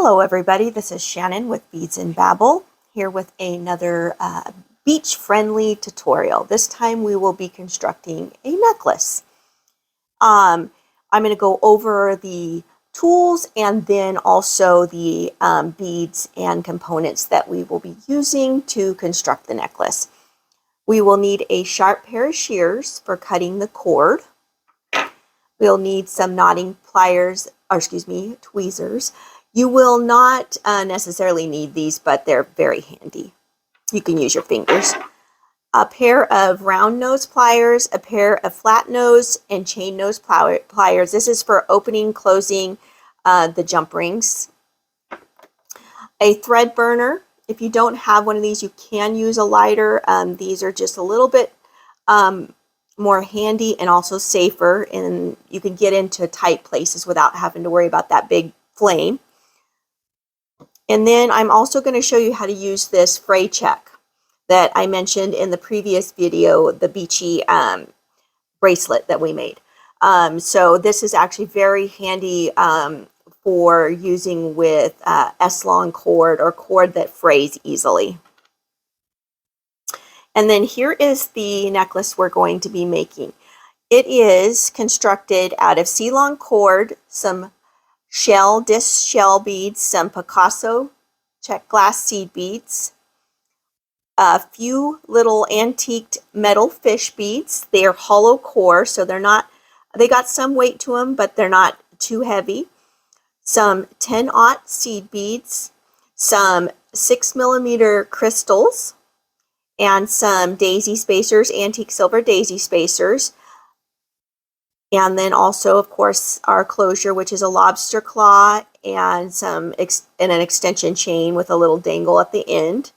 Hello everybody, this is Shannon with Beads and Babble, here with another beach-friendly tutorial. This time we will be constructing a necklace. I'm going to go over the tools and then also the beads and components that we will be using to construct the necklace. We will need a sharp pair of shears for cutting the cord. We'll need some knotting pliers, tweezers. You will not necessarily need these, but they're very handy. You can use your fingers. A pair of round nose pliers, a pair of flat nose and chain nose pliers. This is for opening, closing the jump rings. A thread burner. If you don't have one of these, you can use a lighter. These are just a little bit more handy and also safer, and you can get into tight places without having to worry about that big flame. And then I'm also going to show you how to use this fray check that I mentioned in the previous video, the beachy bracelet that we made. So this is actually very handy for using with S-long cord or cord that frays easily. And then here is the necklace we're going to be making. It is constructed out of C-long cord, some disc shell beads, some Picasso check glass seed beads, a few little antiqued metal fish beads. They are hollow core, so they got some weight to them, but they're not too heavy. Some 10-aught seed beads, some 6mm crystals, and some daisy spacers, antique silver daisy spacers. And then also, of course, our closure, which is a lobster claw and an extension chain with a little dangle at the end.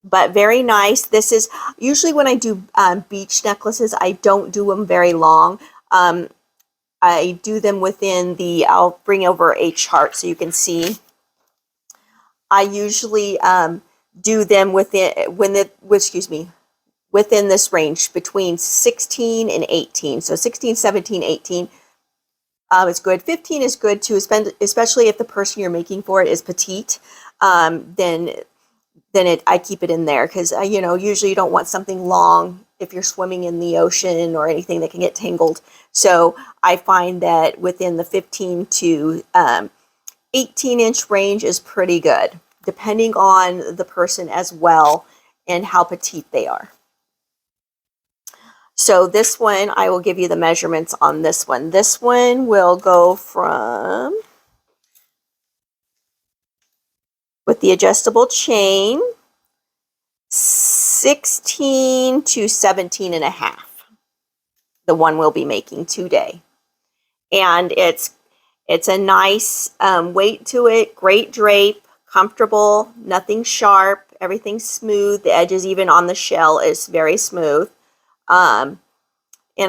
But very nice. This is usually when I do beach necklaces, I don't do them very long. I do them within I'll bring over a chart so you can see. I usually do them within this range between 16 and 18. So 16, 17, 18 is good. 15 is good too, especially if the person you're making for it is petite. Then I keep it in there because usually you don't want something long if you're swimming in the ocean or anything that can get tangled. So I find that within the 15 to 18-inch range is pretty good, depending on the person as well and how petite they are. So this one, I will give you the measurements on this one. This one will go from, with the adjustable chain, 16 to 17 and a half. The one we'll be making today. And it's a nice weight to it, great drape, comfortable, nothing sharp, everything's smooth. The edges even on the shell is very smooth. And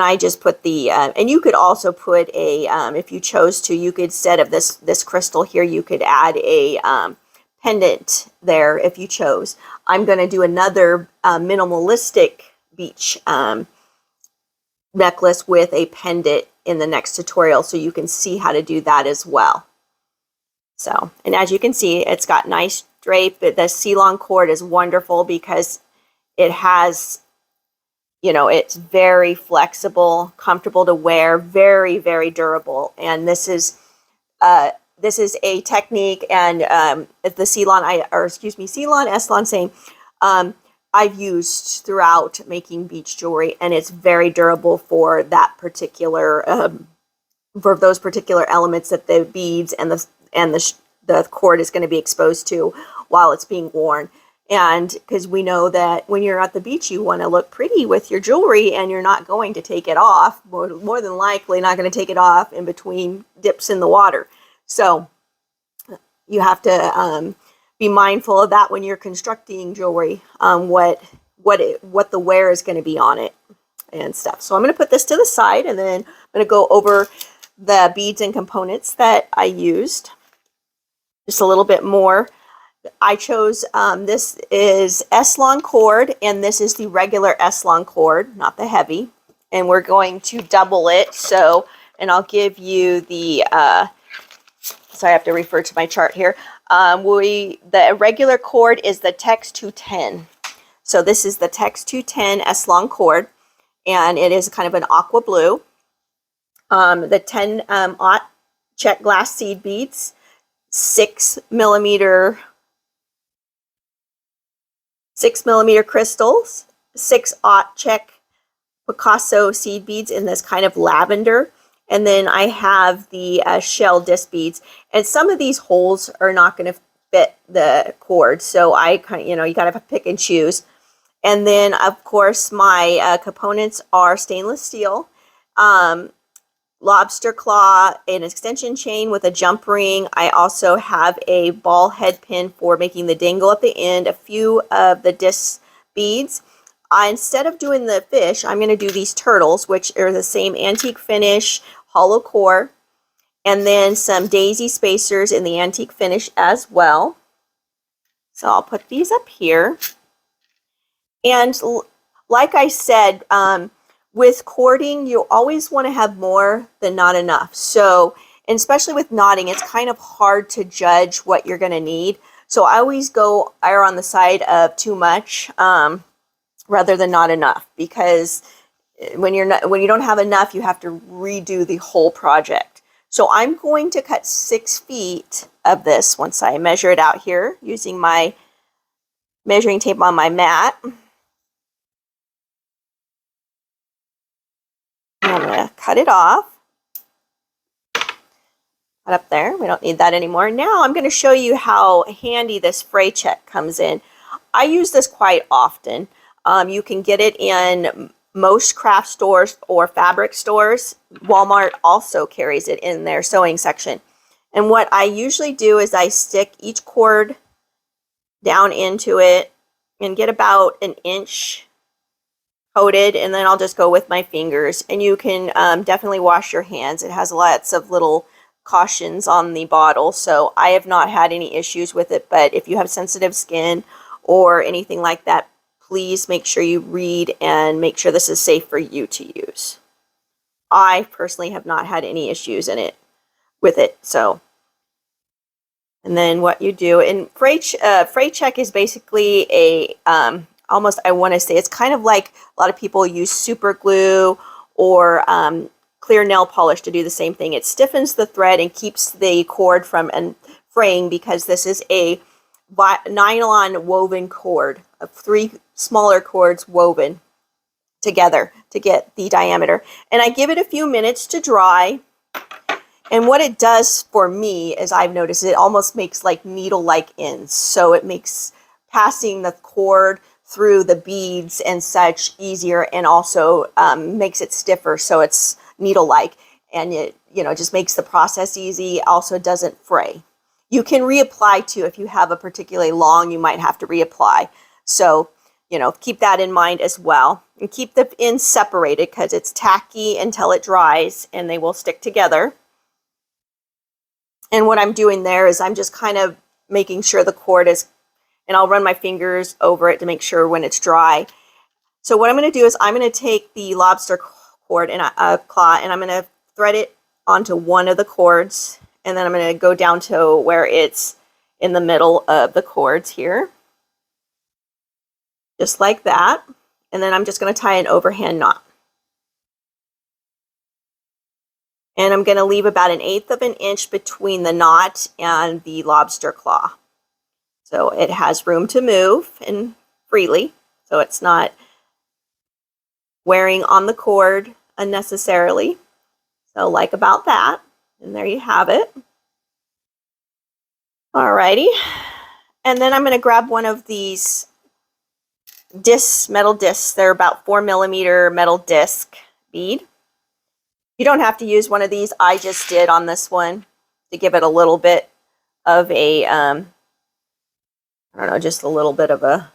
I just put and you could also put if you chose to, you could, instead of this crystal here, you could add a pendant there if you chose. I'm going to do another minimalistic beach necklace with a pendant in the next tutorial, so you can see how to do that as well. So, and as you can see, it's got nice drape. The C-long cord is wonderful because it has, it's very flexible, comfortable to wear, very, very durable. And this is a technique, and the C-long, S-long, same. I've used throughout making beach jewelry, and it's very durable for that particular, for those particular elements that the beads and the cord is going to be exposed to while it's being worn. And because we know that when you're at the beach, you want to look pretty with your jewelry, and you're not going to take it off, more than likely not going to take it off in between dips in the water. So you have to be mindful of that when you're constructing jewelry, what the wear is going to be on it and stuff. So I'm going to put this to the side, and then I'm going to go over the beads and components that I used just a little bit more. I chose, this is S-long cord, and this is the regular S-long cord, not the heavy. And we're going to double it. So, and I'll give you the, so I have to refer to my chart here. The regular cord is the Tex 210. So this is the Tex 210 S-long cord, and it is kind of an aqua blue. The 10 aught check glass seed beads, 6 millimeter crystals, 6 aught check Picasso seed beads in this kind of lavender. And then I have the shell disc beads. And some of these holes are not going to fit the cord. So I kind of, you got to pick and choose. And then, of course, my components are stainless steel, lobster claw, an extension chain with a jump ring. I also have a ball head pin for making the dangle at the end, a few of the disc beads. Instead of doing the fish, I'm going to do these turtles, which are the same antique finish, hollow core, and then some daisy spacers in the antique finish as well. So I'll put these up here. And like I said, with cording, you always want to have more than not enough. So, and especially with knotting, it's kind of hard to judge what you're going to need. So I always err on the side of too much rather than not enough, because when you don't have enough, you have to redo the whole project. So I'm going to cut 6 feet of this once I measure it out here using my measuring tape on my mat. I'm going to cut it off. Cut up there. We don't need that anymore. Now I'm going to show you how handy this fray check comes in. I use this quite often. You can get it in most craft stores or fabric stores. Walmart also carries it in their sewing section. And what I usually do is I stick each cord down into it and get about an inch coated, and then I'll just go with my fingers. And you can definitely wash your hands. It has lots of little cautions on the bottle, so I have not had any issues with it. But if you have sensitive skin or anything like that, please make sure you read and make sure this is safe for you to use. I personally have not had any issues with it. So, and then what you do, and fray check is basically a almost, I want to say, it's kind of like a lot of people use super glue or clear nail polish to do the same thing. It stiffens the thread and keeps the cord from fraying, because this is a nylon woven cord of 3 smaller cords woven together to get the diameter. And I give it a few minutes to dry. And what it does for me, as I've noticed, it almost makes like needle-like ends. So it makes passing the cord through the beads and such easier, and also makes it stiffer so it's needle-like, and it just makes the process easy. Also doesn't fray. You can reapply too. If you have a particularly long, you might have to reapply. So keep that in mind as well, and keep the ends separated because it's tacky until it dries and they will stick together. And what I'm doing there is I'm just kind of making sure the cord is, and I'll run my fingers over it to make sure when it's dry. So what I'm going to do is I'm going to take the lobster cord and a claw, and I'm going to thread it onto one of the cords, and then I'm going to go down to where it's in the middle of the cords here, just like that. And then I'm just going to tie an overhand knot. And I'm going to leave about 1/8 of an inch between the knot and the lobster claw. So it has room to move and freely, so it's not wearing on the cord unnecessarily. So like about that. And there you have it. Alrighty. And then I'm going to grab one of these discs, metal discs. They're about 4 millimeter metal disc bead. You don't have to use one of these. I just did on this one to give it a little bit of a, I don't know, just a little bit of a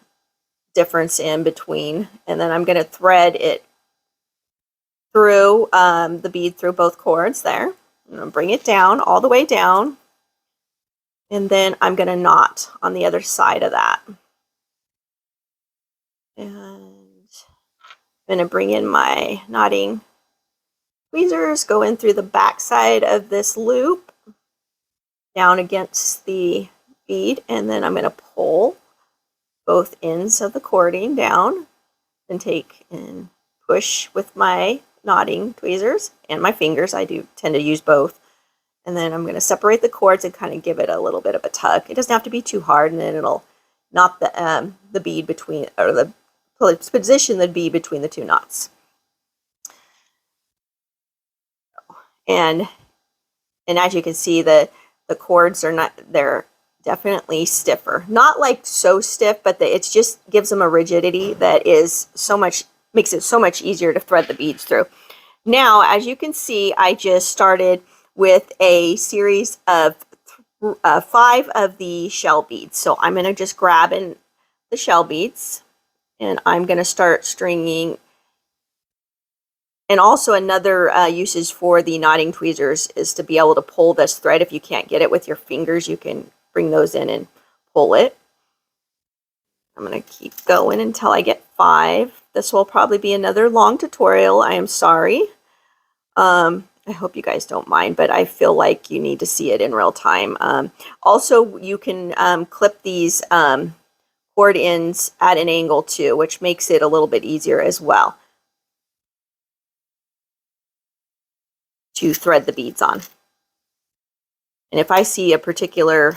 difference in between. And then I'm going to thread it through the bead through both cords there. I'm going to bring it down, all the way down. And then I'm going to knot on the other side of that. And I'm going to bring in my knotting tweezers, go in through the back side of this loop, down against the bead, and then I'm going to pull both ends of the cording down and take and push with my knotting tweezers and my fingers. I do tend to use both. And then I'm going to separate the cords and kind of give it a little bit of a tug. It doesn't have to be too hard, and then it'll knot the bead between, or the position the bead between the two knots. And as you can see, the cords are not, they're definitely stiffer. Not like so stiff, but it just gives them a rigidity that is so much, makes it so much easier to thread the beads through. Now, as you can see, I just started with a series of 5 of the shell beads. So I'm going to just grab in the shell beads, and I'm going to start stringing. And also another usage for the knotting tweezers is to be able to pull this thread. If you can't get it with your fingers, you can bring those in and pull it. I'm going to keep going until I get 5. This will probably be another long tutorial. I am sorry. I hope you guys don't mind, but I feel like you need to see it in real time. Also, you can clip these cord ends at an angle too, which makes it a little bit easier as well to thread the beads on. And if I see a particular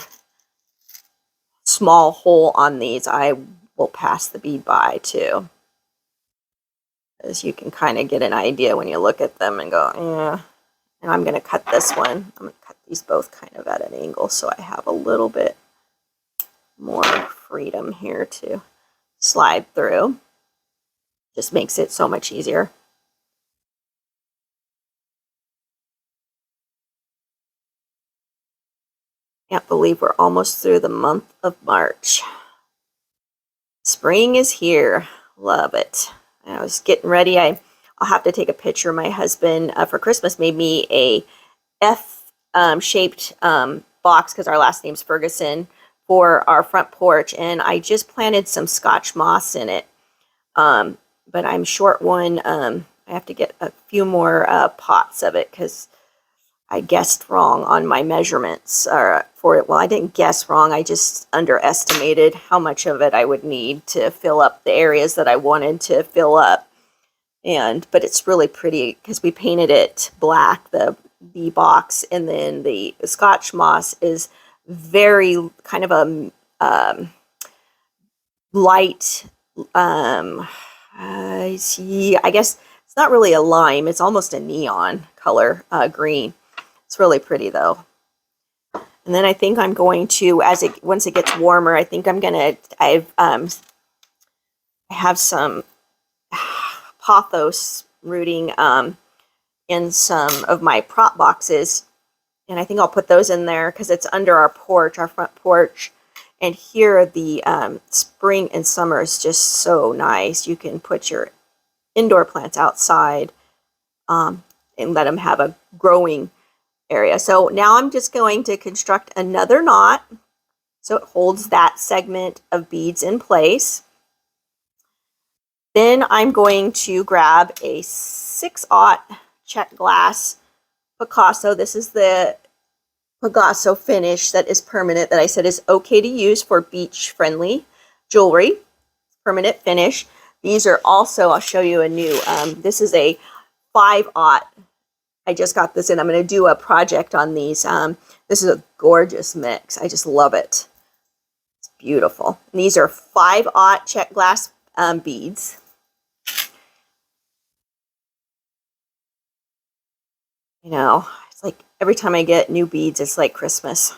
small hole on these, I will pass the bead by too. As you can kind of get an idea when you look at them and go, yeah. And I'm going to cut this one. I'm going to cut these both kind of at an angle so I have a little bit more freedom here to slide through. Just makes it so much easier. Can't believe we're almost through the month of March. Spring is here. Love it. I was getting ready. I'll have to take a picture. My husband for Christmas made me a F-shaped box, because our last name's Ferguson, for our front porch, and I just planted some Scotch moss in it. But I'm short one. I have to get a few more pots of it because I guessed wrong on my measurements for it. Well, I didn't guess wrong. I just underestimated how much of it I would need to fill up the areas that I wanted to fill up. But it's really pretty because we painted it black, the box, and then the Scotch moss is very kind of a light, I guess it's not really a lime, it's almost a neon color, green. It's really pretty though. And then I think I'm going to, once it gets warmer, I think I'm gonna, I have some pothos rooting in some of my prop boxes, and I think I'll put those in there because it's under our porch, our front porch. And here the spring and summer is just so nice. You can put your indoor plants outside and let them have a growing area. So now I'm just going to construct another knot so it holds that segment of beads in place. Then I'm going to grab a 6/0 check glass Picasso. This is the Picasso finish that is permanent, that I said is okay to use for beach friendly jewelry. Permanent finish. These are also, I'll show you a new, this is a 5/0. I just got this in. I'm going to do a project on these. This is a gorgeous mix. I just love it. It's beautiful. And these are 5/0 check glass beads. You know, it's like every time I get new beads, it's like Christmas.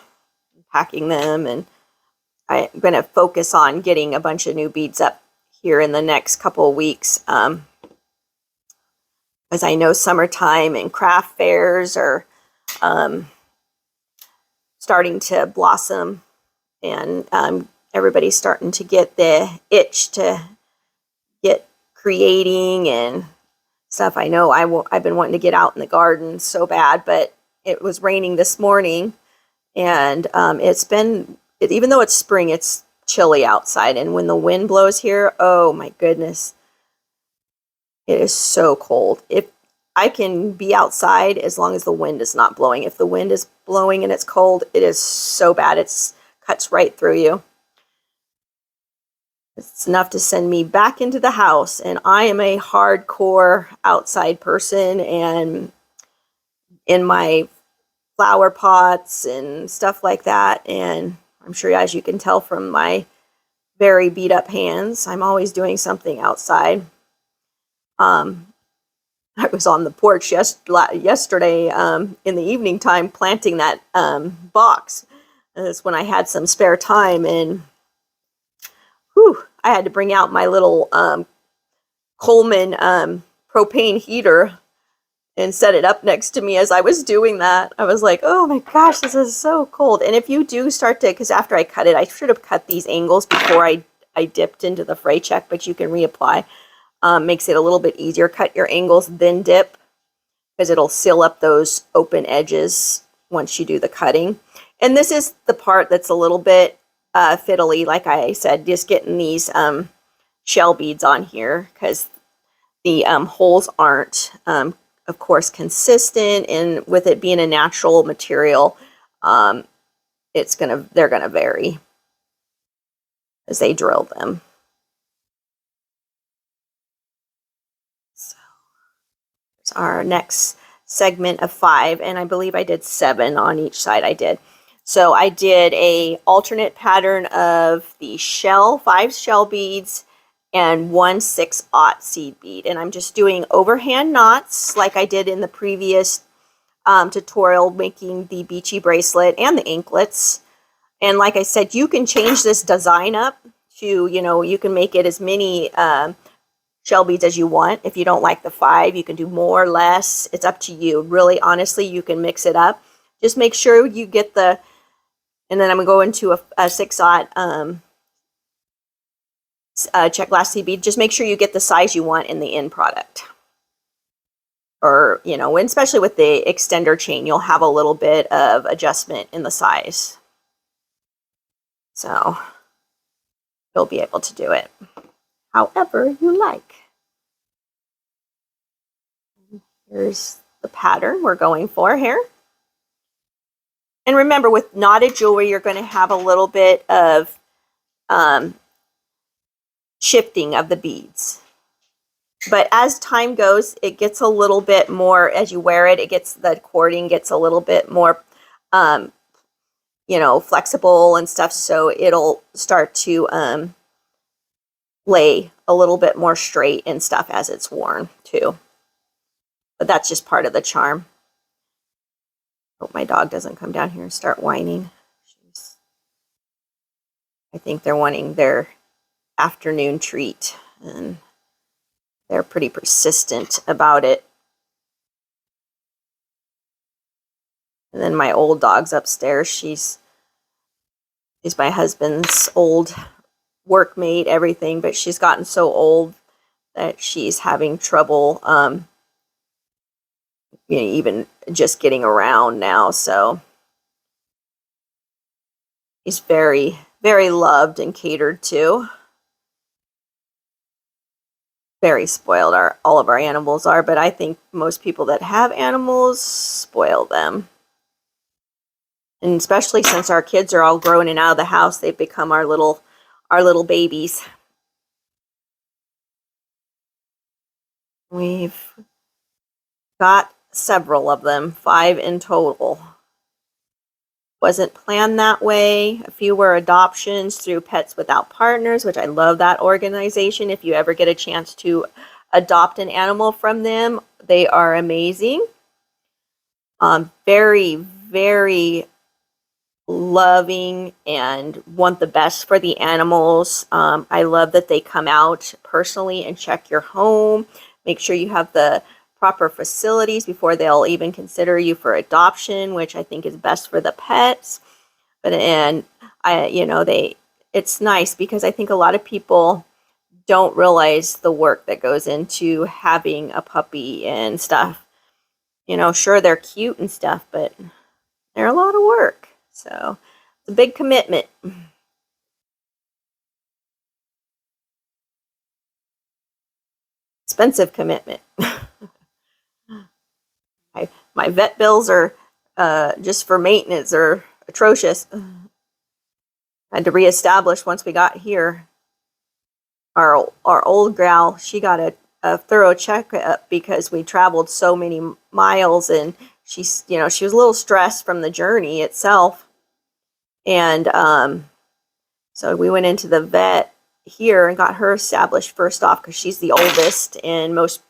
I'm packing them, and I'm going to focus on getting a bunch of new beads up here in the next couple of weeks. As I know, summertime and craft fairs are starting to blossom, and everybody's starting to get the itch to get creating and stuff. I know I've been wanting to get out in the garden so bad, but it was raining this morning, and even though it's spring, it's chilly outside, and when the wind blows here, oh my goodness, it is so cold. If I can be outside as long as the wind is not blowing. If the wind is blowing and it's cold, it is so bad. It cuts right through you. It's enough to send me back into the house, and I am a hardcore outside person, and in my flower pots and stuff like that. And I'm sure, as you can tell from my very beat up hands, I'm always doing something outside. I was on the porch yesterday in the evening time planting that box. That's when I had some spare time, and I had to bring out my little Coleman propane heater and set it up next to me as I was doing that. I was like, oh my gosh, this is so cold. And if you do start to, because after I cut it, I should have cut these angles before I dipped into the fray check, but you can reapply. Makes it a little bit easier. Cut your angles, then dip, because it'll seal up those open edges once you do the cutting. And this is the part that's a little bit fiddly, like I said, just getting these shell beads on here, because the holes aren't, of course, consistent, and with it being a natural material, they're gonna vary as they drill them. So it's our next segment of 5, and I believe I did 7 on each side. I did. So I did a alternate pattern of the 5 shell beads and 1 6/0 seed bead, and I'm just doing overhand knots like I did in the previous tutorial, making the beachy bracelet and the anklets. And like I said, you can change this design up to, you can make it as many shell beads as you want. If you don't like the 5, you can do more or less. It's up to you. Really, honestly, you can mix it up. Just make sure you get and then I'm going to go into a 6/0 check glass seed bead. Just make sure you get the size you want in the end product. Or, and especially with the extender chain, you'll have a little bit of adjustment in the size. So you'll be able to do it however you like. Here's the pattern we're going for here. And remember, with knotted jewelry, you're going to have a little bit of shifting of the beads. But as time goes, it gets a little bit more, as you wear it, the cording gets a little bit more, flexible and stuff. So it'll start to lay a little bit more straight and stuff as it's worn too. But that's just part of the charm. Hope my dog doesn't come down here and start whining. I think they're wanting their afternoon treat, and they're pretty persistent about it. And then my old dog's upstairs. She's my husband's old workmate, everything, but she's gotten so old that she's having trouble even just getting around now. So he's very, very loved and catered to. Very spoiled, all of our animals are, but I think most people that have animals spoil them. And especially since our kids are all grown and out of the house, they've become our little babies. We've got several of them, 5 in total. Wasn't planned that way. A few were adoptions through Pets Without Partners, which I love that organization. If you ever get a chance to adopt an animal from them, they are amazing. Very, very loving and want the best for the animals. I love that they come out personally and check your home, make sure you have the proper facilities before they'll even consider you for adoption, which I think is best for the pets. It's nice because I think a lot of people don't realize the work that goes into having a puppy and stuff. Sure, they're cute and stuff, but they're a lot of work. So it's a big commitment. Expensive commitment. My vet bills are just for maintenance are atrocious. Had to reestablish once we got here. Our old gal, she got a thorough checkup because we traveled so many miles, and she's, you know, she was a little stressed from the journey itself. And so we went into the vet here and got her established first off because she's the oldest and most,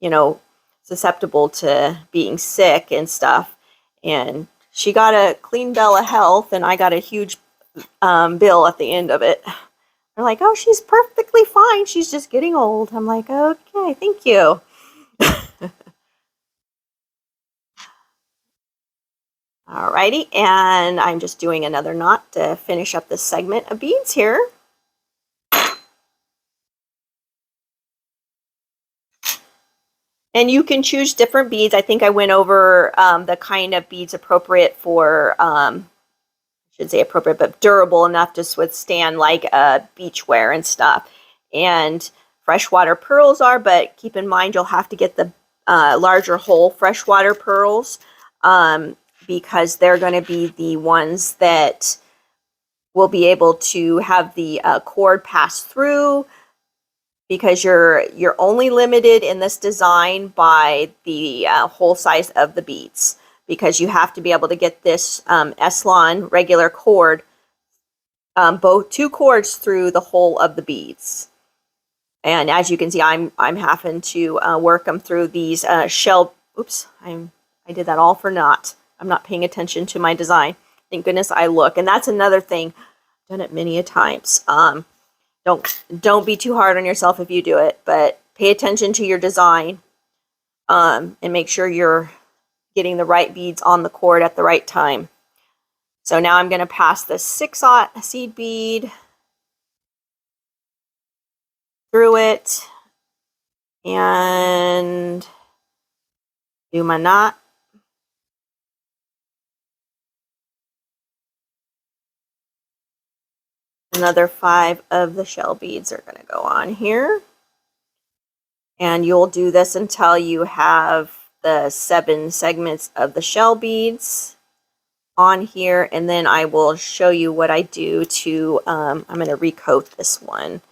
you know, susceptible to being sick and stuff. And she got a clean bill of health, and I got a huge bill at the end of it. They're like, oh, she's perfectly fine. She's just getting old. I'm like, okay, thank you. Alrighty, and I'm just doing another knot to finish up this segment of beads here. And you can choose different beads. I think I went over the kind of beads appropriate for, I should say appropriate, but durable enough to withstand like beachwear and stuff. And freshwater pearls are, but keep in mind you'll have to get the larger whole freshwater pearls because they're going to be the ones that will be able to have the cord pass through, because you're only limited in this design by the whole size of the beads, because you have to be able to get this Eslon regular cord, both two cords through the whole of the beads. And as you can see, I'm having to work them through these shell. Oops, I did that all for naught. I'm not paying attention to my design. Thank goodness I look. And that's another thing. I've done it many a times. Don't be too hard on yourself if you do it, but pay attention to your design and make sure you're getting the right beads on the cord at the right time. So now I'm going to pass the 6/0 seed bead through it and do my knot. Another 5 of the shell beads are going to go on here. And you'll do this until you have the 7 segments of the shell beads on here. And then I will show you what I do to, I'm going to recoat this one.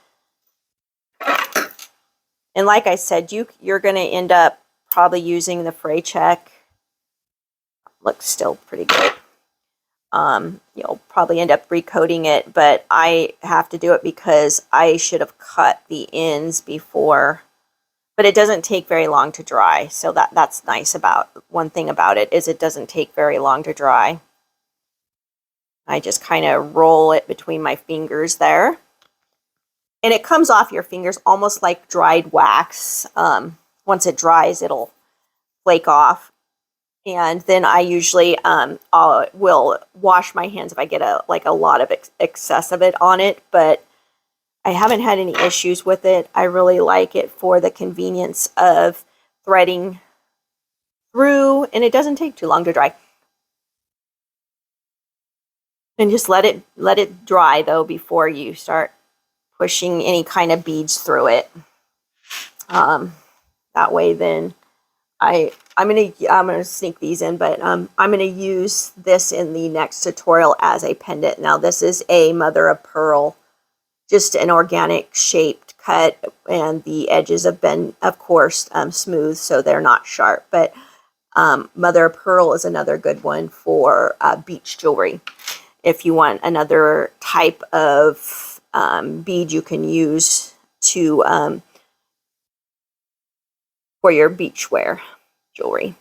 And like I said, you're going to end up probably using the fray check. Looks still pretty good. You'll probably end up recoating it, but I have to do it because I should have cut the ends before, but it doesn't take very long to dry. So that's nice about, one thing about it is it doesn't take very long to dry. I just kind of roll it between my fingers there. And it comes off your fingers almost like dried wax. Once it dries, it'll flake off. And then I usually will wash my hands if I get a lot of excess of it on it. But I haven't had any issues with it. I really like it for the convenience of threading through, and it doesn't take too long to dry. And just let it dry though before you start pushing any kind of beads through it. That way, then I'm gonna sneak these in, but I'm gonna use this in the next tutorial as a pendant. Now this is a mother of pearl, just an organic shaped cut, and the edges have been, of course, smooth, so they're not sharp. But mother of pearl is another good one for beach jewelry. If you want another type of bead you can use to for your beachwear jewelry.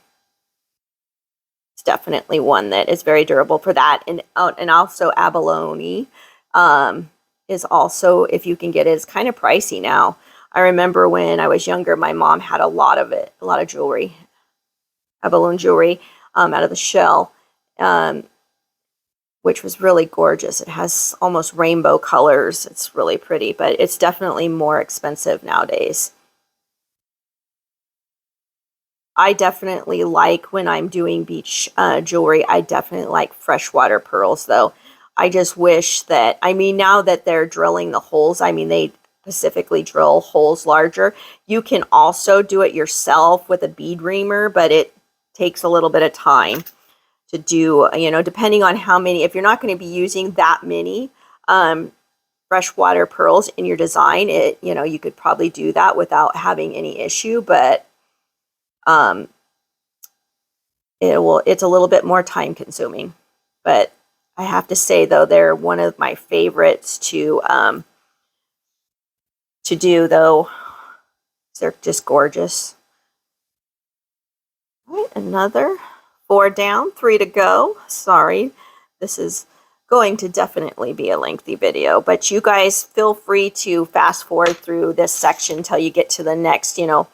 It's definitely one that is very durable for that. And also abalone is also, if you can get it, it's kind of pricey now. I remember when I was younger, my mom had a lot of it, a lot of jewelry, abalone jewelry out of the shell, which was really gorgeous. It has almost rainbow colors. It's really pretty, but it's definitely more expensive nowadays. I definitely like, when I'm doing beach jewelry, I definitely like freshwater pearls though. I just wish that, I mean, now that they're drilling the holes, I mean, they specifically drill holes larger. You can also do it yourself with a bead reamer, but it takes a little bit of time to do, you know, depending on how many, if you're not going to be using that many freshwater pearls in your design, you know, you could probably do that without having any issue, but it's a little bit more time consuming. But I have to say though, they're one of my favorites to do though. They're just gorgeous. All right, another 4 down, 3 to go. Sorry, this is going to definitely be a lengthy video, but you guys feel free to fast forward through this section until you get to the next, you know,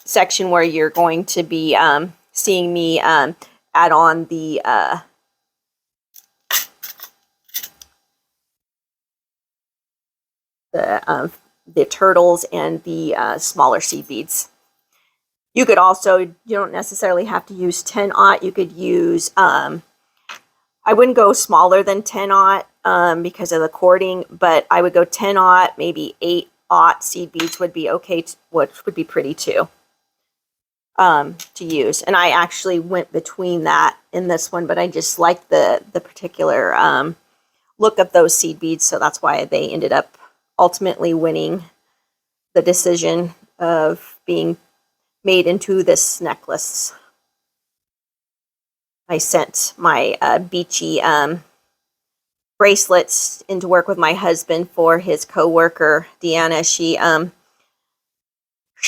section where you're going to be seeing me add on the turtles and the smaller seed beads. You could also, you don't necessarily have to use 10-aught. You could use, I wouldn't go smaller than 10-aught because of the cording, but I would go 10-aught, maybe 8-aught seed beads would be okay, which would be pretty too, to use. And I actually went between that in this one, but I just like the particular look of those seed beads, so that's why they ended up ultimately winning the decision of being made into this necklace. I sent my beachy bracelets into work with my husband for his co-worker, Deanna. She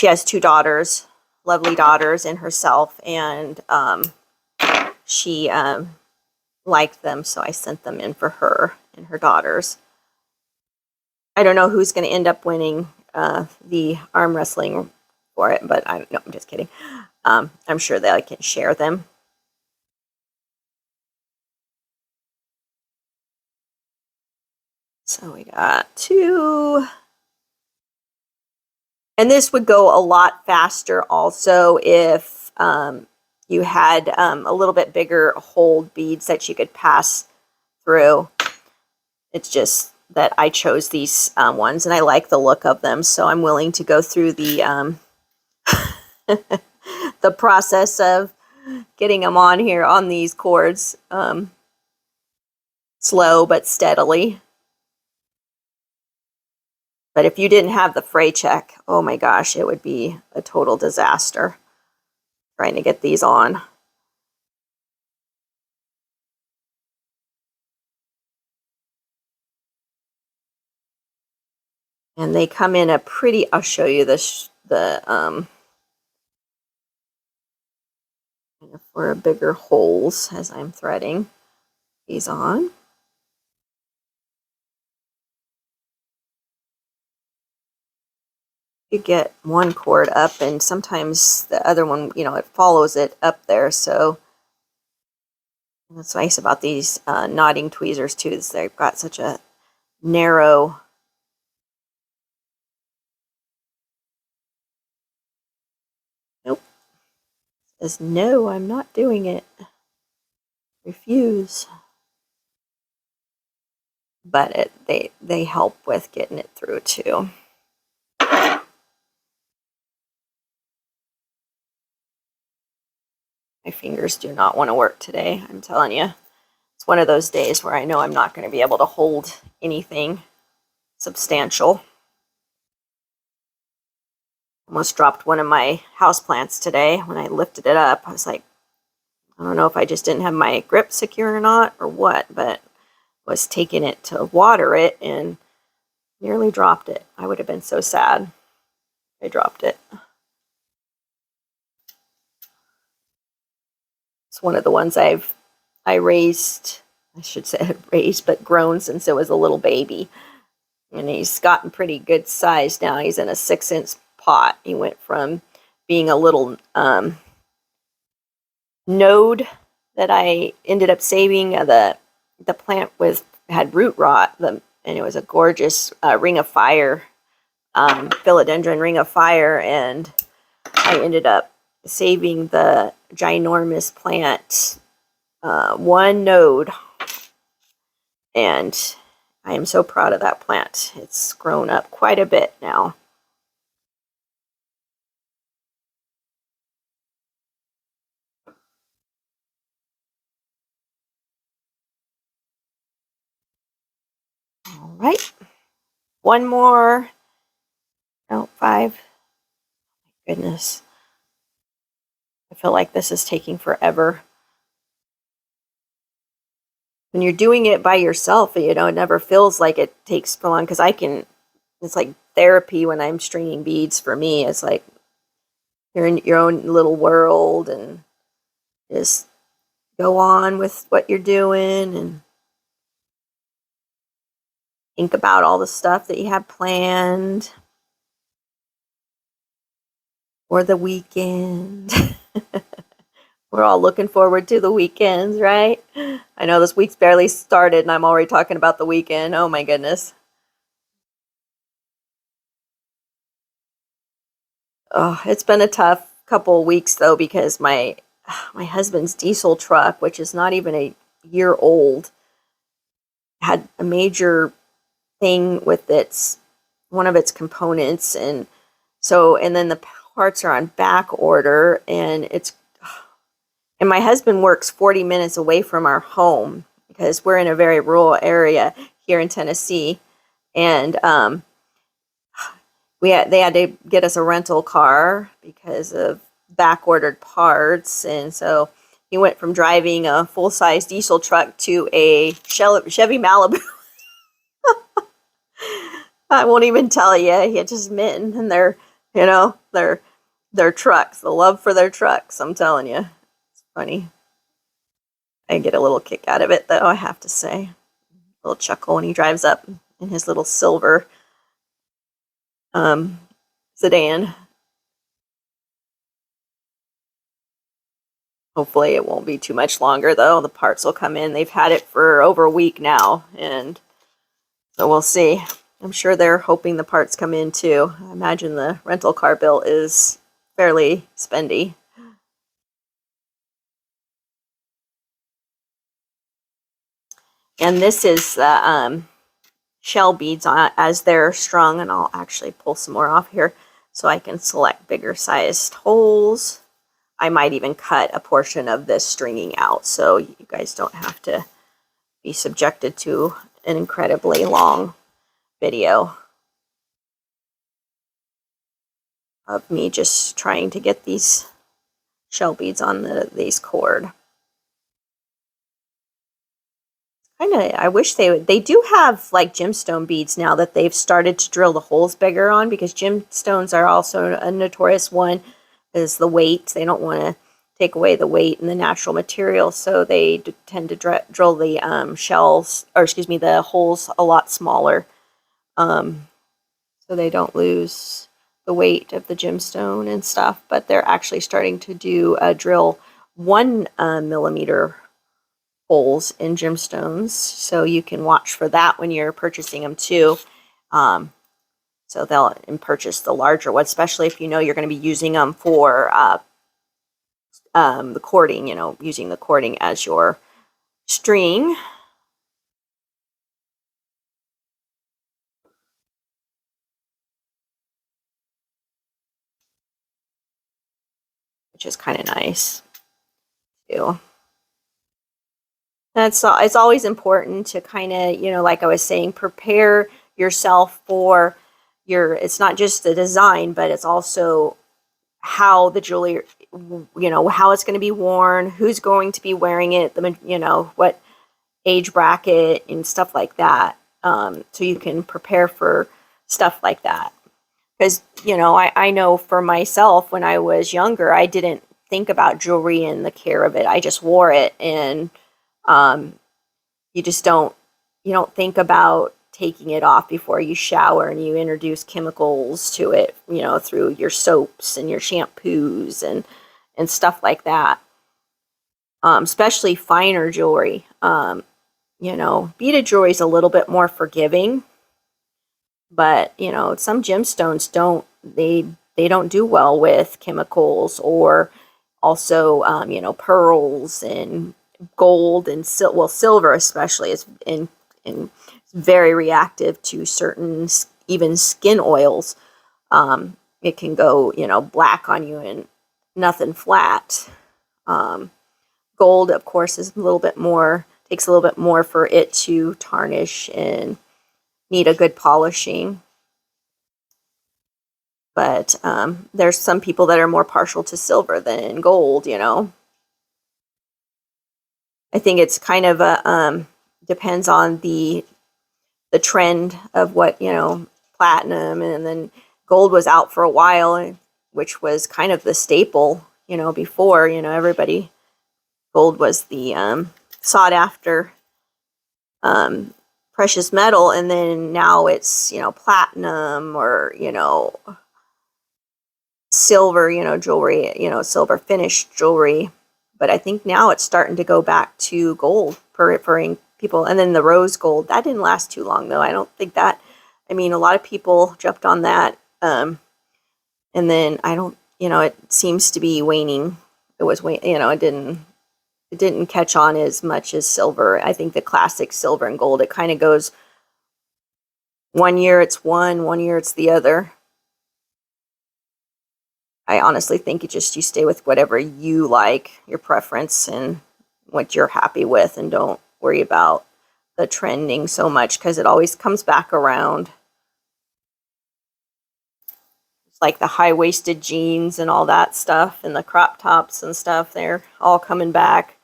has 2 daughters, lovely daughters, and herself, and she liked them, so I sent them in for her and her daughters. I don't know who's going to end up winning the arm wrestling for it, but I'm just kidding. I'm sure that I can share them. So we got 2. And this would go a lot faster also if you had a little bit bigger hold beads that you could pass through. It's just that I chose these ones and I like the look of them, so I'm willing to go through the the process of getting them on here on these cords, slow but steadily. But if you didn't have the fray check, oh my gosh, it would be a total disaster trying to get these on. And they come in a pretty, I'll show you for bigger holes as I'm threading these on. You get one cord up and sometimes the other one, you know, it follows it up there. So what's nice about these knotting tweezers too is they've got such a narrow says, no, I'm not doing it. Refuse. But they help with getting it through too. My fingers do not want to work today, I'm telling you. It's one of those days where I know I'm not going to be able to hold anything substantial. Almost dropped one of my houseplants today when I lifted it up. I was like, I don't know if I just didn't have my grip secure or not or what, but was taking it to water it and nearly dropped it. I would have been so sad. I dropped it. It's one of the ones I raised, I should say raised, but grown since it was a little baby. And he's gotten pretty good size now. He's in a 6-inch pot. He went from being a little node that I ended up saving. The plant had root rot, and it was a gorgeous ring of fire, philodendron ring of fire, and I ended up saving the ginormous plant, one node, and I am so proud of that plant. It's grown up quite a bit now. right. One more. No, 5. Goodness. I feel like this is taking forever. When you're doing it by yourself, it never feels like it takes so long, because it's like therapy when I'm stringing beads for me. It's like you're in your own little world and just go on with what you're doing and think about all the stuff that you have planned for the weekend. We're all looking forward to the weekends, right? I know this week's barely started and I'm already talking about the weekend. Oh my goodness. Oh, it's been a tough couple of weeks though, because my husband's diesel truck, which is not even a year old, had a major thing with one of its components, and then the parts are on back order, and my husband works 40 minutes away from our home because we're in a very rural area here in Tennessee, and they had to get us a rental car because of back ordered parts, and so he went from driving a full size diesel truck to a Chevy Malibu. I won't even tell you. He had just mitten, and their trucks, the love for their trucks. I'm telling you, it's funny. I get a little kick out of it, though, I have to say. A little chuckle when he drives up in his little silver sedan. Hopefully it won't be too much longer, though. The parts will come in. They've had it for over a week now, and so we'll see. I'm sure they're hoping the parts come in, too. I imagine the rental car bill is fairly spendy. And this is the shell beads as they're strung, and I'll actually pull some more off here so I can select bigger sized holes. I might even cut a portion of this stringing out so you guys don't have to be subjected to an incredibly long video of me just trying to get these shell beads on these cord. I wish they do have like gemstone beads now that they've started to drill the holes bigger on, because gemstones are also a notorious one is the weight. They don't want to take away the weight and the natural material, so they tend to drill the the holes a lot smaller, so they don't lose the weight of the gemstone and stuff. But they're actually starting to drill 1 millimeter holes in gemstones, so you can watch for that when you're purchasing them too. So they'll purchase the larger ones, especially if you know you're going to be using them for the cording, using the cording as your string. Which is kind of nice too. It's always important to kind of, like I was saying, prepare yourself for it's not just the design, but it's also how the jewelry, how it's going to be worn, who's going to be wearing it, what age bracket and stuff like that. So you can prepare for stuff like that. Because, I know for myself, when I was younger, I didn't think about jewelry and the care of it. I just wore it, and you don't think about taking it off before you shower, and you introduce chemicals to it, through your soaps and your shampoos and stuff like that. Especially finer jewelry. Beaded jewelry is a little bit more forgiving, but some gemstones they don't do well with chemicals, or also pearls and gold and silver especially is very reactive to certain even skin oils. It can go black on you and nothing flat. Gold, of course, is takes a little bit more for it to tarnish and need a good polishing. But there's some people that are more partial to silver than gold, you know. I think it's kind of a depends on the trend of what, you know, platinum, and then gold was out for a while, which was kind of the staple, you know, before, you know, everybody, gold was the sought after precious metal, and then now it's, you know, platinum, or, you know, silver, you know, jewelry, you know, silver finished jewelry. But I think now it's starting to go back to gold for people. And then the rose gold, that didn't last too long though. I don't think that, I mean, a lot of people jumped on that. And then I don't, you know, it seems to be waning. It was, you know, it didn't catch on as much as silver. I think the classic silver and gold, it kind of goes, one year it's one year it's the other. I honestly think you stay with whatever you like, your preference, and what you're happy with, and don't worry about the trending so much, because it always comes back around. It's like the high-waisted jeans and all that stuff, and the crop tops and stuff, they're all coming back.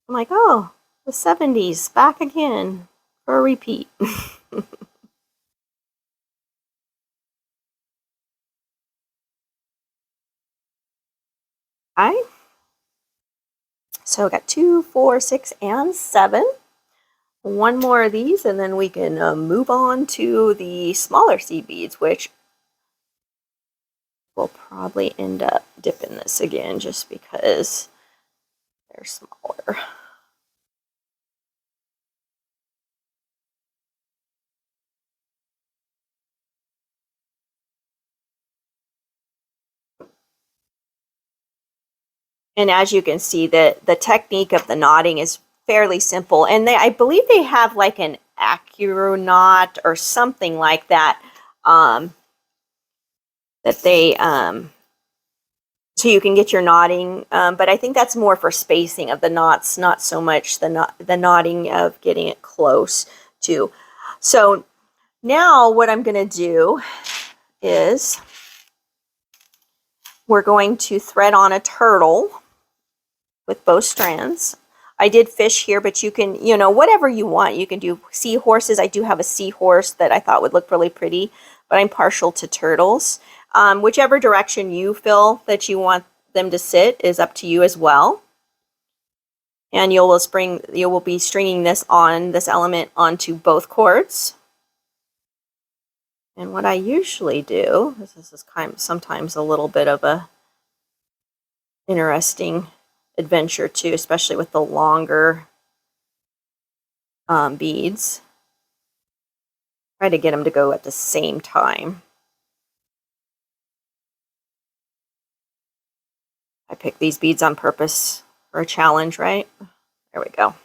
I'm like, oh, the 70s, back again for a repeat. Hi. So I got 2, 4, 6, and 7. One more of these, and then we can move on to the smaller seed beads, which we'll probably end up dipping this again just because they're smaller. And as you can see, the technique of the knotting is fairly simple. And I believe they have like an knot or something like that, that they, so you can get your knotting. But I think that's more for spacing of the knots, not so much the knotting of getting it close to. So now what I'm going to do is we're going to thread on a turtle with both strands. I did fish here, but you can, you know, whatever you want. You can do seahorses. I do have a seahorse that I thought would look really pretty, but I'm partial to turtles. Whichever direction you feel that you want them to sit is up to you as well. And you will be stringing this element onto both cords. And what I usually do, this is sometimes a little bit of a interesting adventure too, especially with the longer beads. Try to get them to go at the same time. I picked these beads on purpose for a challenge, right? There we go.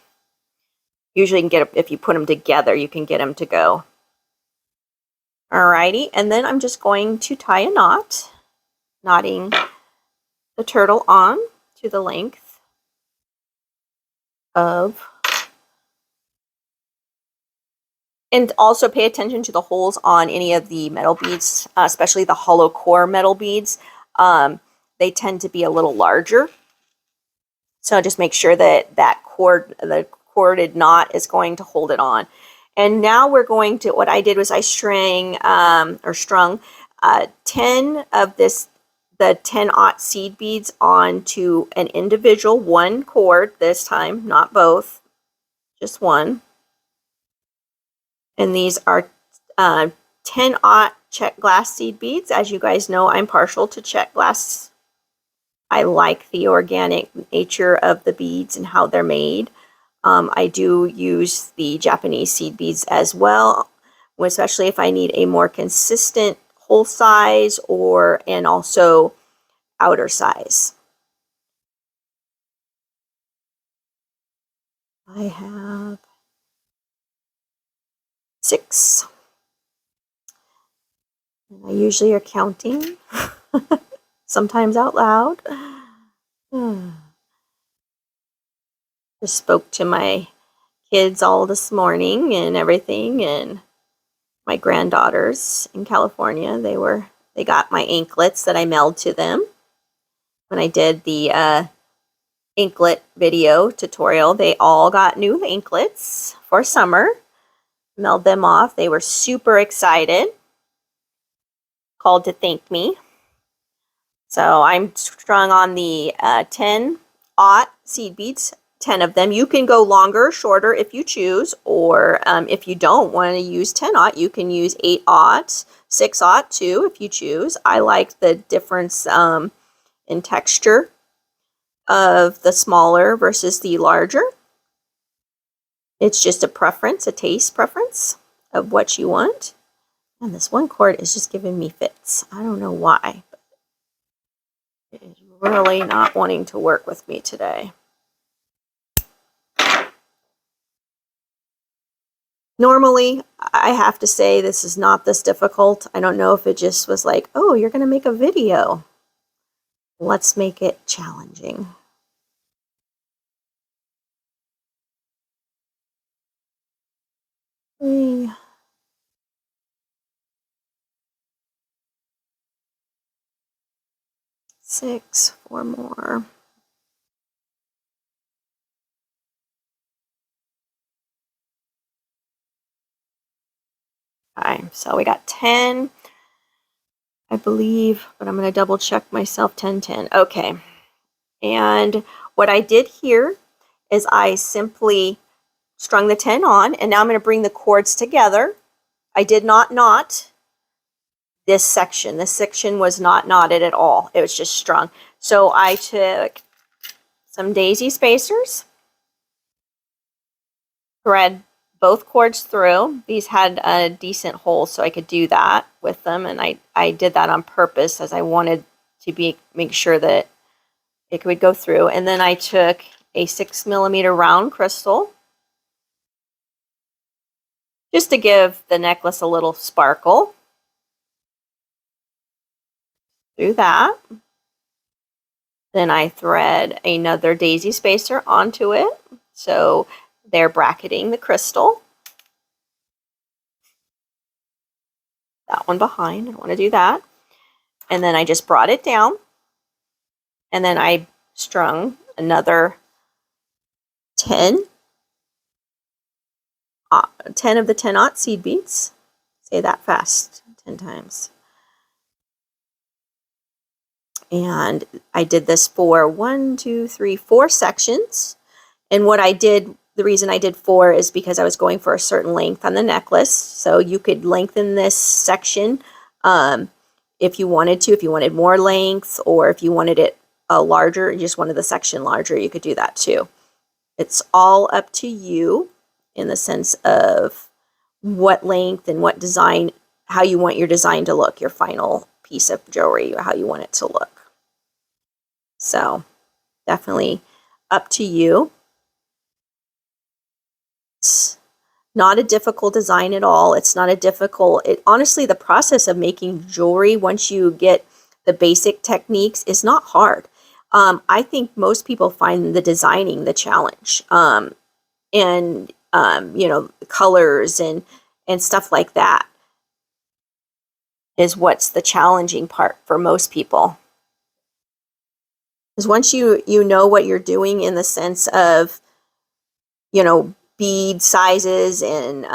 Usually you can get, if you put them together, you can get them to go. Alrighty, and then I'm just going to tie a knot, knotting the turtle on to the length of, and also pay attention to the holes on any of the metal beads, especially the hollow core metal beads. They tend to be a little larger. So just make sure that the corded knot is going to hold it on. And now we're going to, what I did was I strung 10 of the 10-aught seed beads onto an individual one cord this time, not both, just one. And these are 10-aught check glass seed beads. As you guys know, I'm partial to check glass. I like the organic nature of the beads and how they're made. I do use the Japanese seed beads as well, especially if I need a more consistent hole size and also outer size. I have 6. And I usually are counting, sometimes out loud. Just spoke to my kids all this morning and everything, and my granddaughters in California. They got my anklets that I mailed to them when I did the anklet video tutorial. They all got new anklets for summer. Mailed them off. They were super excited. Called to thank me. So I'm strung on the 10-aught seed beads, 10 of them. You can go longer or shorter if you choose, or if you don't want to use 10-aught, you can use 8-aught, 6-aught too if you choose. I like the difference in texture of the smaller versus the larger. It's just a preference, a taste preference of what you want. And this one cord is just giving me fits. I don't know why, but it is really not wanting to work with me today. Normally, I have to say this is not this difficult. I don't know if it just was like, oh, you're going to make a video. Let's make it challenging. Three. Six, 4 more. Okay, so we got 10, I believe, but I'm going to double check myself. 10, 10. Okay. And what I did here is I simply strung the 10 on, and now I'm going to bring the cords together. I did not knot this section. This section was not knotted at all. It was just strung. So I took some daisy spacers, thread both cords through. These had a decent hole, so I could do that with them, and I did that on purpose as I wanted to make sure that it would go through. And then I took a 6mm round crystal just to give the necklace a little sparkle. Do that. Then I thread another daisy spacer onto it, so they're bracketing the crystal. That one behind, I don't want to do that. And then I just brought it down, and then I strung another 10 of the 10-aught seed beads. Say that fast 10 times. And I did this for 1, 2, 3, 4 sections. And what I did, the reason I did 4 is because I was going for a certain length on the necklace. So you could lengthen this section if you wanted to, if you wanted more length, or if you wanted it larger, you just wanted the section larger, you could do that too. It's all up to you in the sense of what length and what design, how you want your design to look, your final piece of jewelry, how you want it to look. So definitely up to you. It's not a difficult design at all. It's not a difficult, honestly, the process of making jewelry, once you get the basic techniques, is not hard. I think most people find the designing the challenge. And you know, colors and stuff like that is what's the challenging part for most people. Because once you know what you're doing in the sense of, you know, bead sizes and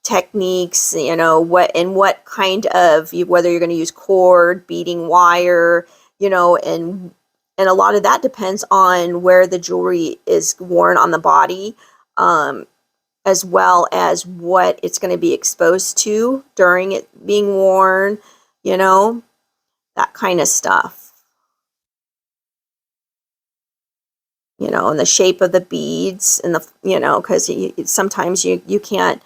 techniques, you know, what kind of, whether you're going to use cord, beading wire, you know, and a lot of that depends on where the jewelry is worn on the body, as well as what it's going to be exposed to during it being worn, you know, that kind of stuff. You know, and the shape of the beads and the, you know, because sometimes you can't,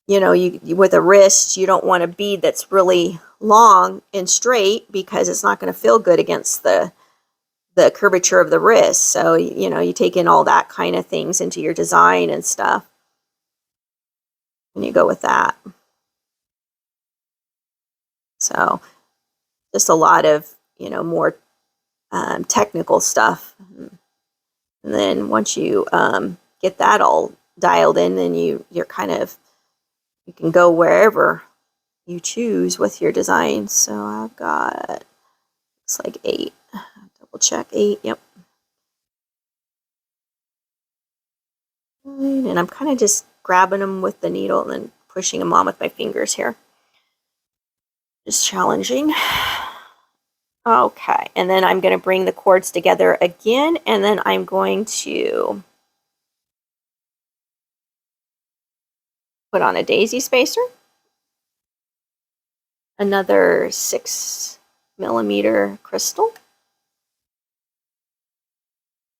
you know, you with a wrist, you don't want a bead that's really long and straight because it's not going to feel good against the curvature of the wrist. So, you know, you take in all that kind of things into your design and stuff, and you go with that. So just a lot of, you know, more technical stuff. And then once you get that all dialed in, then you're kind of, You can go wherever you choose with your designs. So I've got, looks like 8. Double check 8. Yep. And I'm kind of just grabbing them with the needle and then pushing them on with my fingers here. Just challenging. Okay, and then I'm going to bring the cords together again, and then I'm going to put on a daisy spacer, another 6mm crystal.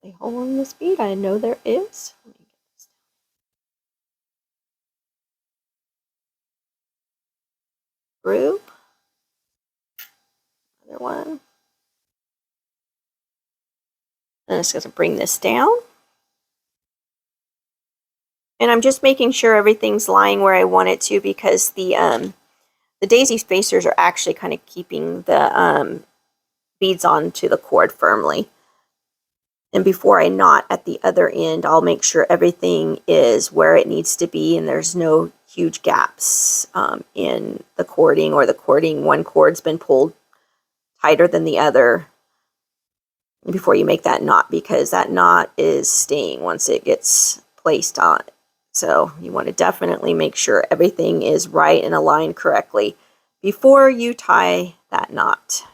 A hole in this bead? I know there is. Let me get this down. Group. Another one. And it's going to bring this down. And I'm just making sure everything's lying where I want it to, because the daisy spacers are actually kind of keeping the beads onto the cord firmly. And before I knot at the other end, I'll make sure everything is where it needs to be and there's no huge gaps in the cording, or the cording, one cord's been pulled tighter than the other before you make that knot, because that knot is staying once it gets placed on. So you want to definitely make sure everything is right and aligned correctly before you tie that knot.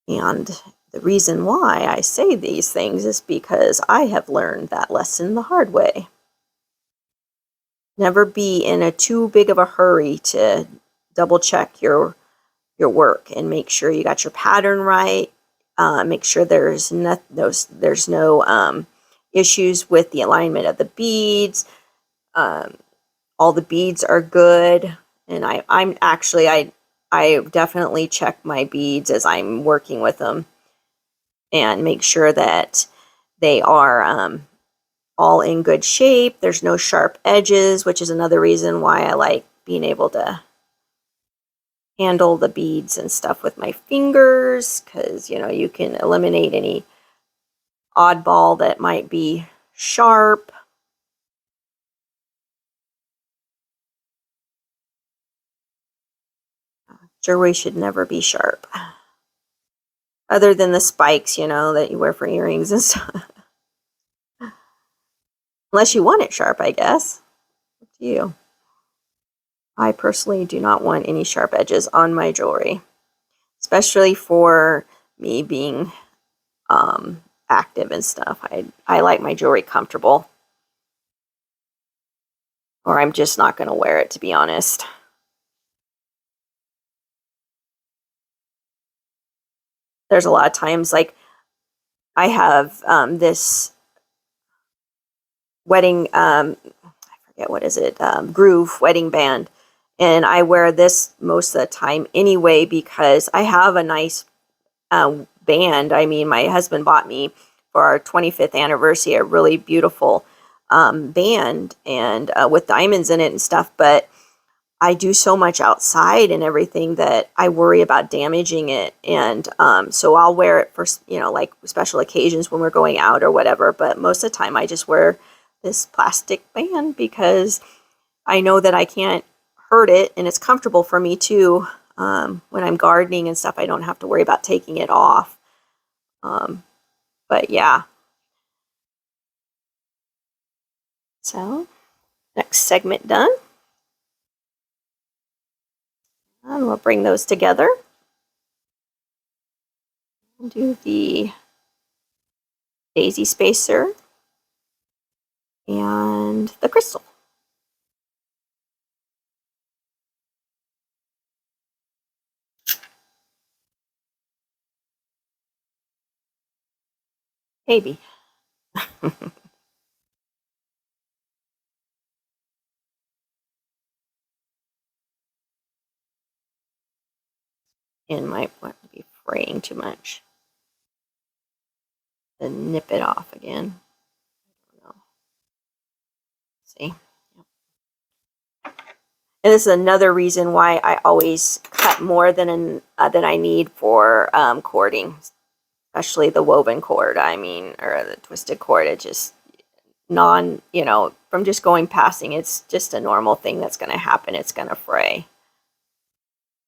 And the reason why I say these things is because I have learned that lesson the hard way. Never be in a too big of a hurry to double check your work and make sure you got your pattern right. Make sure there's no issues with the alignment of the beads. All the beads are good, and I definitely check my beads as I'm working with them and make sure that they are all in good shape. There's no sharp edges, which is another reason why I like being able to handle the beads and stuff with my fingers, because you can eliminate any oddball that might be sharp. Jewelry should never be sharp, other than the spikes, that you wear for earrings and stuff. Unless you want it sharp, I guess. Up to you. I personally do not want any sharp edges on my jewelry, especially for me being active and stuff. I like my jewelry comfortable, or I'm just not going to wear it, to be honest. There's a lot of times, like, I have this wedding, I forget what is it, groove wedding band, and I wear this most of the time anyway because I have a nice band. I mean, my husband bought me for our 25th anniversary a really beautiful band, and with diamonds in it and stuff, but I do so much outside and everything that I worry about damaging it. And so I'll wear it for, like special occasions when we're going out or whatever. But most of the time I just wear this plastic band because I know that I can't hurt it, and it's comfortable for me too. When I'm gardening and stuff, I don't have to worry about taking it off. But yeah. So next segment done. And we'll bring those together. We'll do the daisy spacer and the crystal. Maybe. And might want to be fraying too much. Then nip it off again. I don't know. See? Yep. And this is another reason why I always cut more than I need for cording, especially the woven cord. I mean, or the twisted cord. It just, from just going passing. It's just a normal thing that's going to happen. It's going to fray.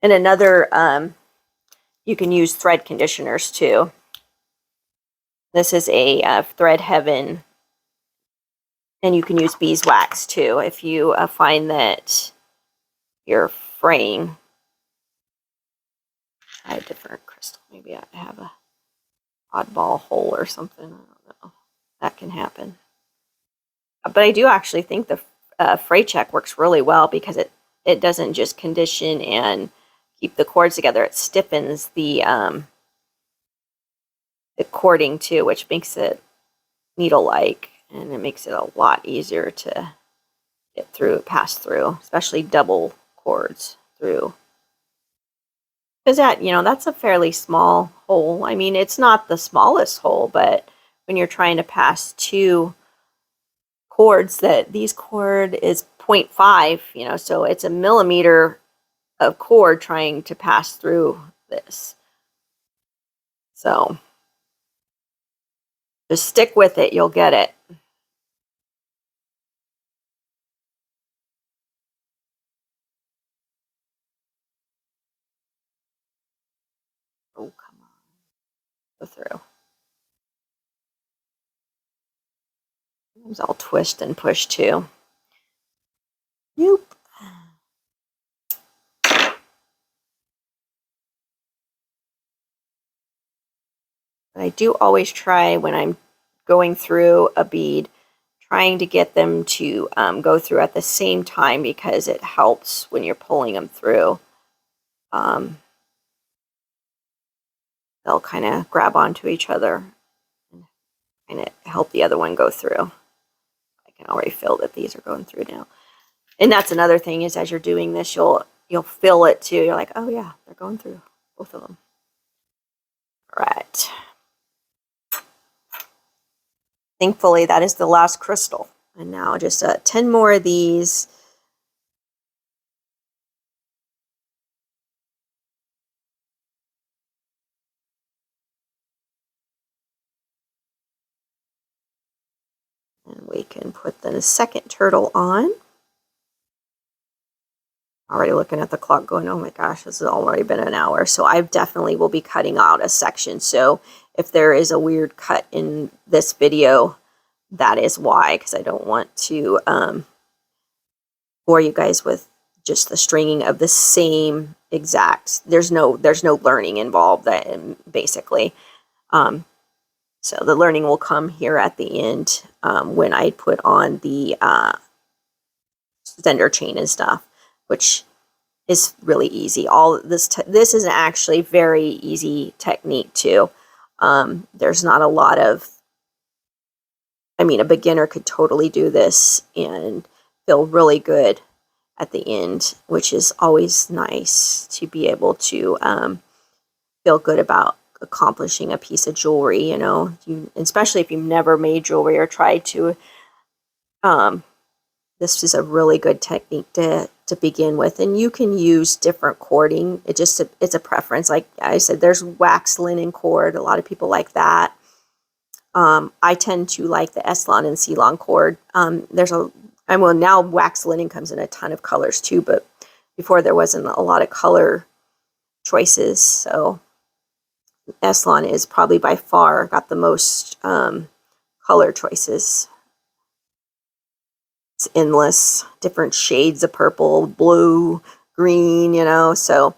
And another, you can use thread conditioners too. This is a Thread Heaven, and you can use beeswax too if you find that you're fraying. Try a different crystal. Maybe I have a oddball hole or something. I don't know. That can happen. But I do actually think the fray check works really well because it doesn't just condition and keep the cords together. It stiffens the cording too, which makes it needle-like, and it makes it a lot easier to get through, pass through, especially double cords through. Because that's a fairly small hole. I mean, it's not the smallest hole, but when you're trying to pass two cords, these cord is 0.5, so it's a millimeter of cord trying to pass through this. So just stick with it, you'll get it. Oh, come on. Go through. I'll twist and push too. Nope. I do always try when I'm going through a bead, trying to get them to go through at the same time because it helps when you're pulling them through. They'll kind of grab onto each other and kind of help the other one go through. I can already feel that these are going through now. And that's another thing is as you're doing this, you'll feel it too. You're like, oh yeah, they're going through, both of them. All right. Thankfully, that is the last crystal. And now just 10 more of these. And we can put the second turtle on. Already looking at the clock going, oh my gosh, this has already been an hour. So I definitely will be cutting out a section. So if there is a weird cut in this video, that is why, because I don't want to bore you guys with just the stringing of the same exact. There's no learning involved, basically. So the learning will come here at the end when I put on the zender chain and stuff, which is really easy. All this is actually very easy technique too. There's not a lot of, I mean, a beginner could totally do this and feel really good at the end, which is always nice to be able to feel good about accomplishing a piece of jewelry, especially if you've never made jewelry or tried to. This is a really good technique to begin with, and you can use different cording. It's a preference. Like I said, there's wax linen cord. A lot of people like that. I tend to like the S-Lon and C-Lon cord. Now wax linen comes in a ton of colors too, but before there wasn't a lot of color choices. So S-Lon is probably by far got the most color choices. It's endless, different shades of purple, blue, green, so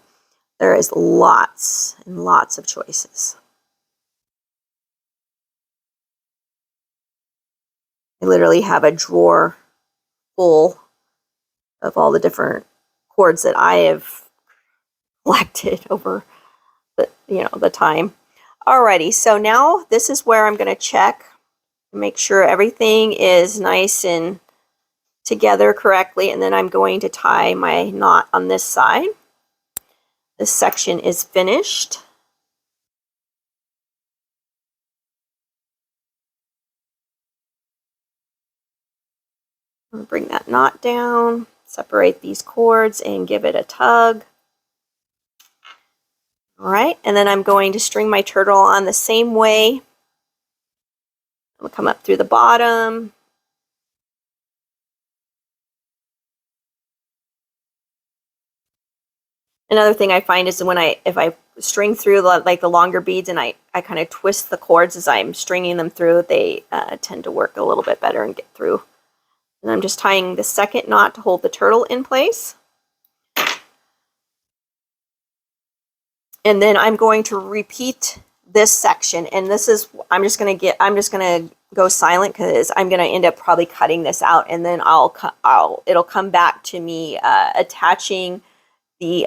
there is lots and lots of choices. I literally have a drawer full of all the different cords that I have collected over the time. Alrighty, so now this is where I'm going to check, make sure everything is nice and together correctly, and then I'm going to tie my knot on this side. This section is finished. I'm going to bring that knot down, separate these cords, and give it a tug. All right, and then I'm going to string my turtle on the same way. I'm going to come up through the bottom, Another thing I find is when if I string through the longer beads and I kind of twist the cords as I'm stringing them through, they tend to work a little bit better and get through. And I'm just tying the second knot to hold the turtle in place. And then I'm going to repeat this section, and this is, I'm just going to go silent because I'm going to end up probably cutting this out, and then it'll come back to me attaching the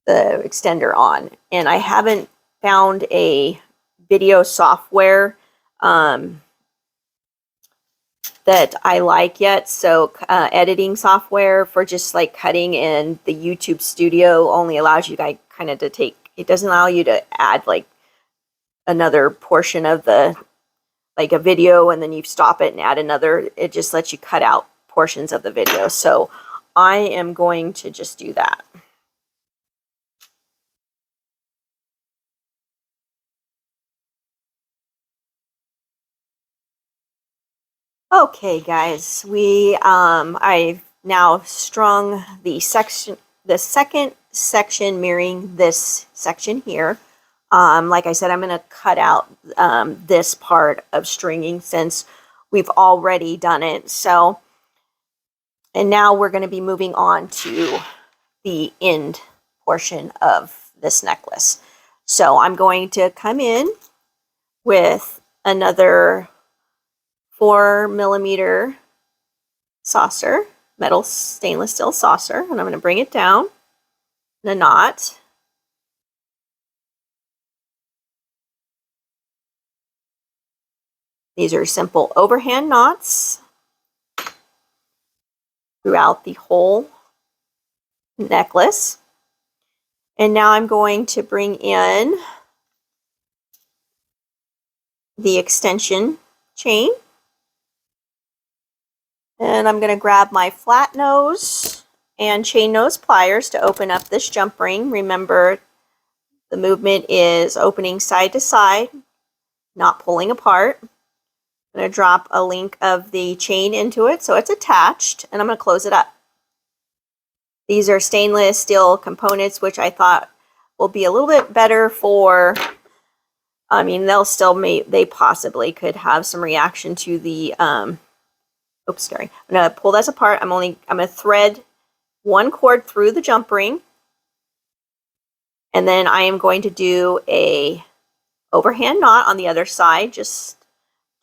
extender on. And I haven't found a video software that I like yet. So editing software for just like cutting, and the YouTube Studio only allows you guys kind of to take, it doesn't allow you to add like another portion of the, like a video and then you stop it and add another. It just lets you cut out portions of the video. So I am going to just do that. Okay, guys, I've now strung the second section mirroring this section here. Like I said, I'm going to cut out this part of stringing since we've already done it. So, and now we're going to be moving on to the end portion of this necklace. So I'm going to come in with another 4mm saucer, metal stainless steel saucer, and I'm going to bring it down in a knot. These are simple overhand knots throughout the whole necklace. And now I'm going to bring in the extension chain. And I'm going to grab my flat nose and chain nose pliers to open up this jump ring. Remember, the movement is opening side to side, not pulling apart. I'm going to drop a link of the chain into it so it's attached, and I'm going to close it up. These are stainless steel components, which I thought will be a little bit better for, I mean, they possibly could have some reaction to the, oops, sorry. I'm going to pull this apart. I'm going to thread one cord through the jump ring, and then I am going to do a overhand knot on the other side just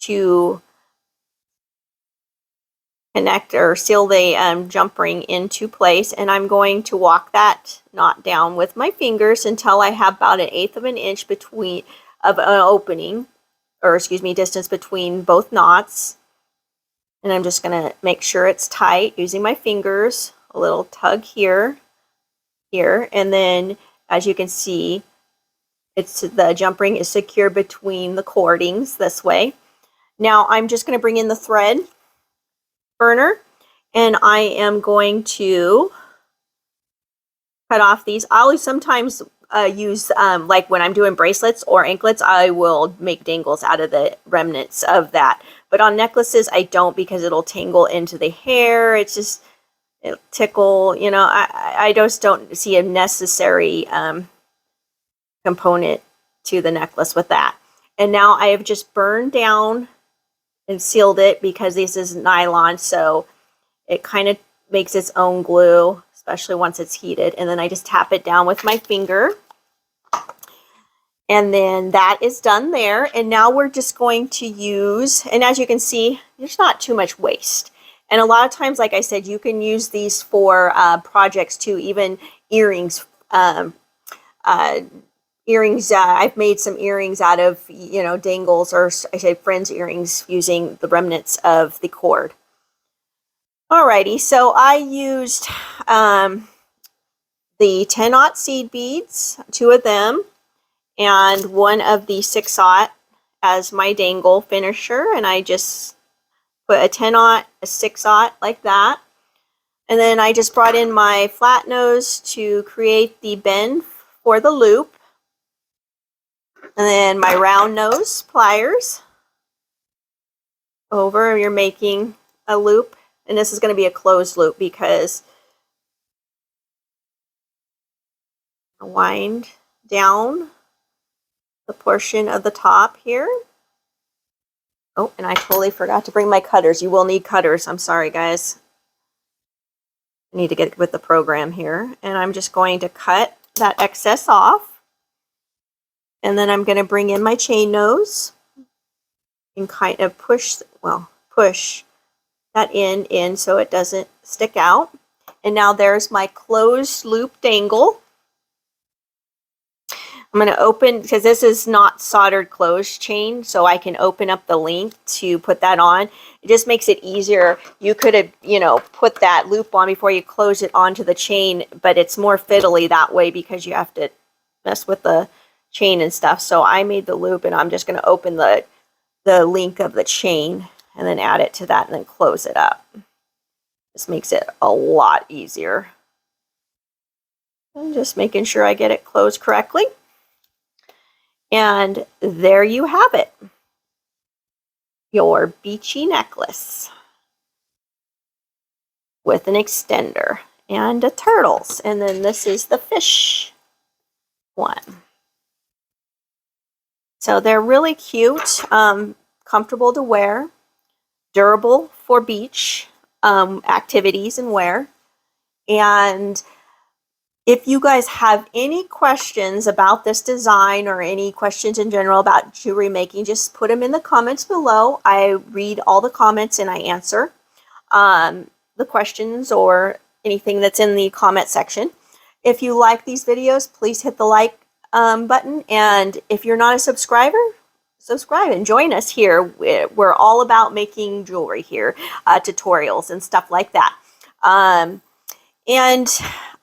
to connect or seal the jump ring into place. And I'm going to walk that knot down with my fingers until I have about 1/8 of an inch between of an opening, or excuse me, distance between both knots. And I'm just going to make sure it's tight using my fingers, a little tug here, and then as you can see, the jump ring is secure between the cordings this way. Now I'm just going to bring in the thread burner, and I am going to cut off these. I'll sometimes use, like when I'm doing bracelets or anklets, I will make dangles out of the remnants of that. But on necklaces, I don't, because it'll tangle into the hair. It's just, it'll tickle, you know, I just don't see a necessary component to the necklace with that. And now I have just burned down and sealed it because this is nylon, so it kind of makes its own glue, especially once it's heated. And then I just tap it down with my finger. And then that is done there. And now we're just going to use, and as you can see, there's not too much waste. And a lot of times, like I said, you can use these for projects too, even earrings. I've made some earrings out of, you know, dangles, or I say friends' earrings, using the remnants of the cord. Alrighty, so I used the 10-aught seed beads, 2 of them, and 1 of the 6-aught as my dangle finisher, and I just put a 10-aught, a 6-aught like that. And then I just brought in my flat nose to create the bend for the loop. And then my round nose pliers over, you're making a loop, and this is going to be a closed loop because wind down the portion of the top here. Oh, and I totally forgot to bring my cutters. You will need cutters. I'm sorry, guys. I need to get with the program here. And I'm just going to cut that excess off. And then I'm going to bring in my chain nose and kind of push that in so it doesn't stick out. And now there's my closed loop dangle. I'm going to open, because this is not soldered closed chain, so I can open up the link to put that on. It just makes it easier. You could have, put that loop on before you close it onto the chain, but it's more fiddly that way because you have to mess with the chain and stuff. So I made the loop, and I'm just going to open the link of the chain and then add it to that and then close it up. This makes it a lot easier. I'm just making sure I get it closed correctly. And there you have it, your beachy necklace with an extender and a turtles. And then this is the fish one. So they're really cute, comfortable to wear, durable for beach activities and wear. And if you guys have any questions about this design or any questions in general about jewelry making, just put them in the comments below. I read all the comments and I answer the questions or anything that's in the comment section. If you like these videos, please hit the like button. And if you're not a subscriber, subscribe and join us here. We're all about making jewelry here, tutorials and stuff like that. And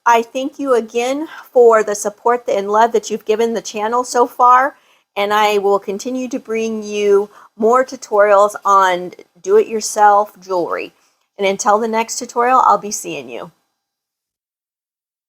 I thank you again for the support and love that you've given the channel so far, and I will continue to bring you more tutorials on do-it-yourself jewelry. And until the next tutorial, I'll be seeing you.